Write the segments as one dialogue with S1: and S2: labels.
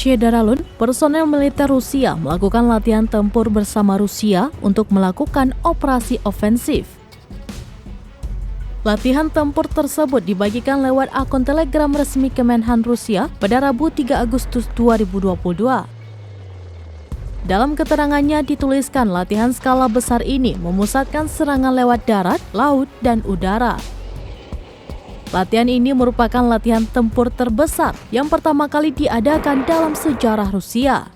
S1: Shedaralun, personel militer Rusia melakukan latihan tempur bersama Rusia untuk melakukan operasi ofensif. Latihan tempur tersebut dibagikan lewat akun Telegram resmi Kemenhan Rusia pada Rabu 3 Agustus 2022. Dalam keterangannya dituliskan latihan skala besar ini memusatkan serangan lewat darat, laut, dan udara. Latihan ini merupakan latihan tempur terbesar yang pertama kali diadakan dalam sejarah Rusia.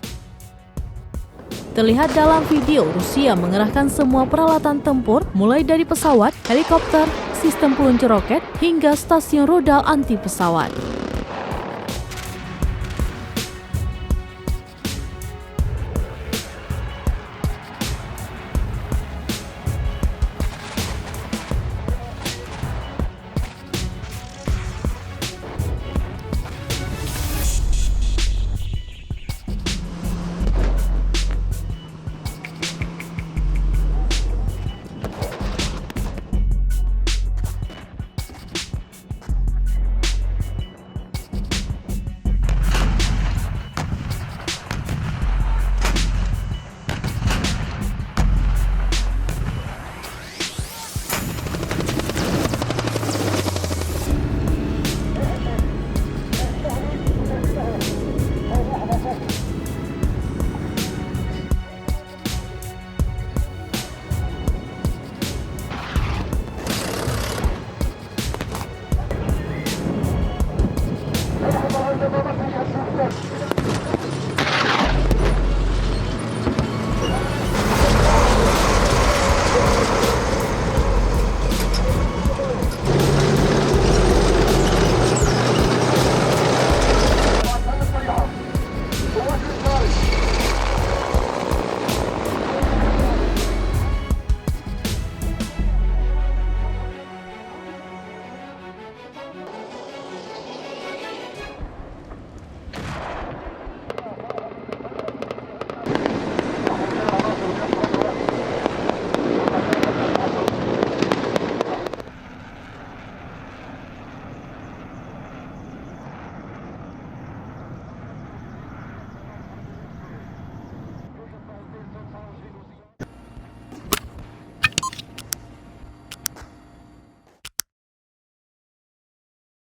S1: Terlihat dalam video, Rusia mengerahkan semua peralatan tempur mulai dari pesawat, helikopter, sistem peluncur roket, hingga stasiun rudal anti pesawat.